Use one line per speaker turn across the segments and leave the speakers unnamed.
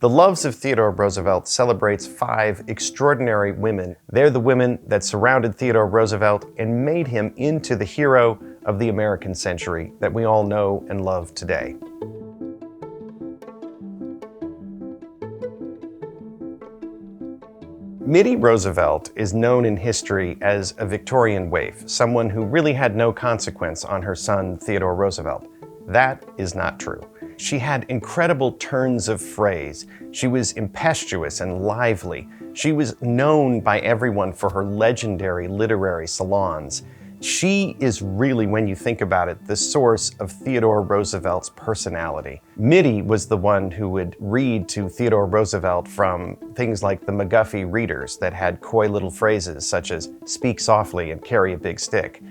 The Loves of Theodore Roosevelt celebrates 5 extraordinary women. They're the women that surrounded Theodore Roosevelt and made him into the hero of the American century that we all know and love today. Midi Roosevelt is known in history as a Victorian waif, someone who really had no consequence on her son, Theodore Roosevelt. That is not true. She had incredible turns of phrase. She was impetuous and lively. She was known by everyone for her legendary literary salons. She is really, when you think about it, the source of Theodore Roosevelt's personality. Midi was the one who would read to Theodore Roosevelt from things like the McGuffey readers that had coy little phrases such as "speak softly and carry a big stick."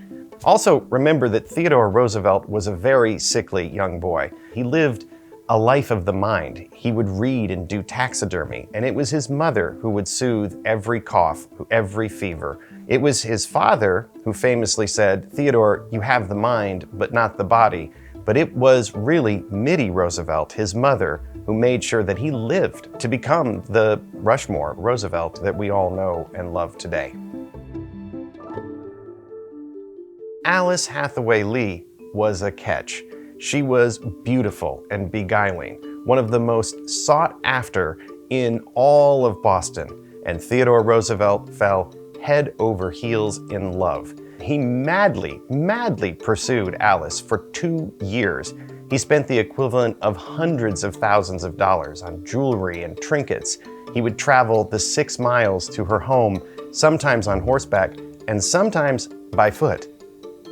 Also, remember that Theodore Roosevelt was a very sickly young boy. He lived a life of the mind. He would read and do taxidermy, and it was his mother who would soothe every cough, every fever. It was his father who famously said, "Theodore, you have the mind, but not the body." But it was really Midi Roosevelt, his mother, who made sure that he lived to become the Rushmore Roosevelt that we all know and love today. Alice Hathaway Lee was a catch. She was beautiful and beguiling, one of the most sought after in all of Boston, and Theodore Roosevelt fell head over heels in love. He madly pursued Alice for 2 years. He spent the equivalent of hundreds of thousands of dollars on jewelry and trinkets. He would travel the 6 miles to her home, sometimes on horseback and sometimes by foot.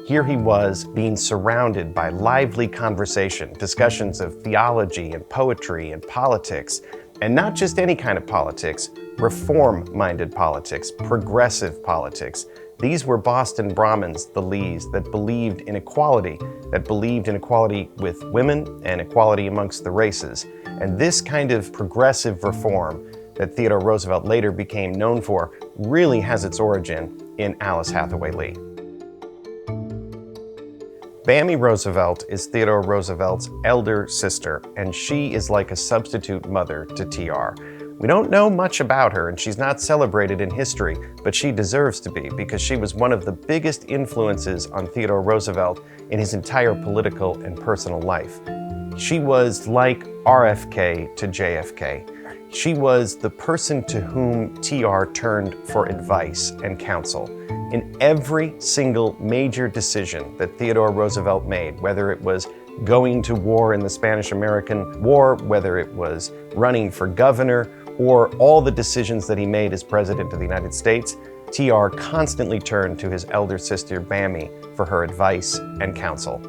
Here he was, being surrounded by lively conversation, discussions of theology and poetry and politics, and not just any kind of politics, reform-minded politics, progressive politics. These were Boston Brahmins, the Lees, that believed in equality with women and equality amongst the races. And this kind of progressive reform that Theodore Roosevelt later became known for really has its origin in Alice Hathaway Lee. Bammy Roosevelt is Theodore Roosevelt's elder sister, and she is like a substitute mother to TR. We don't know much about her, and she's not celebrated in history, but she deserves to be because she was one of the biggest influences on Theodore Roosevelt in his entire political and personal life. She was like RFK to JFK. She was the person to whom TR turned for advice and counsel. In every single major decision that Theodore Roosevelt made, whether it was going to war in the Spanish-American War, whether it was running for governor, or all the decisions that he made as President of the United States, TR constantly turned to his elder sister, Bammy, for her advice and counsel.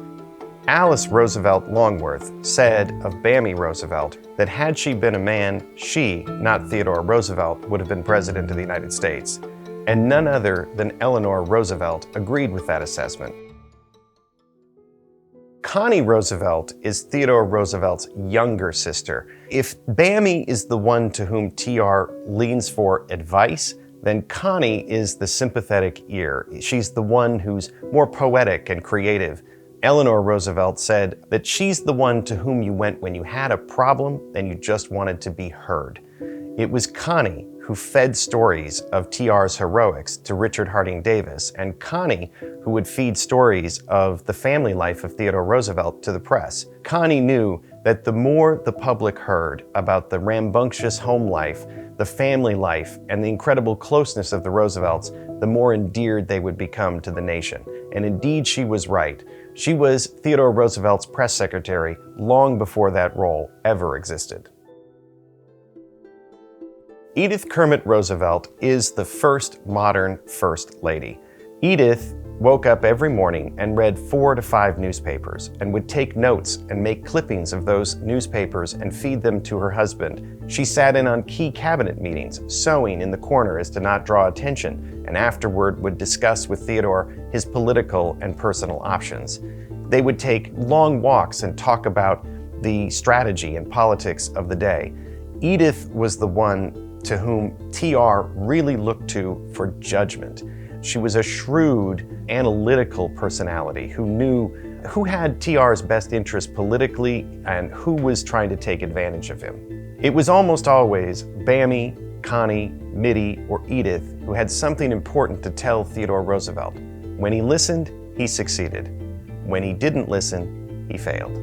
Alice Roosevelt Longworth said of Bammy Roosevelt that had she been a man, she, not Theodore Roosevelt, would have been President of the United States. And none other than Eleanor Roosevelt agreed with that assessment. Connie Roosevelt is Theodore Roosevelt's younger sister. If Bammy is the one to whom TR leans for advice, then Connie is the sympathetic ear. She's the one who's more poetic and creative. Eleanor Roosevelt said that she's the one to whom you went when you had a problem and you just wanted to be heard. It was Connie who fed stories of TR's heroics to Richard Harding Davis, and Connie who would feed stories of the family life of Theodore Roosevelt to the press. Connie knew that the more the public heard about the rambunctious home life, the family life, and the incredible closeness of the Roosevelts, the more endeared they would become to the nation. And indeed, she was right. She was Theodore Roosevelt's press secretary long before that role ever existed. Edith Kermit Roosevelt is the first modern First Lady. Edith woke up every morning and read 4 to 5 newspapers and would take notes and make clippings of those newspapers and feed them to her husband. She sat in on key cabinet meetings, sewing in the corner as to not draw attention, and afterward would discuss with Theodore his political and personal options. They would take long walks and talk about the strategy and politics of the day. Edith was the one to whom TR really looked to for judgment. She was a shrewd, analytical personality who knew who had TR's best interest politically and who was trying to take advantage of him. It was almost always Bammy, Connie, Midi, or Edith who had something important to tell Theodore Roosevelt. When he listened, he succeeded. When he didn't listen, he failed.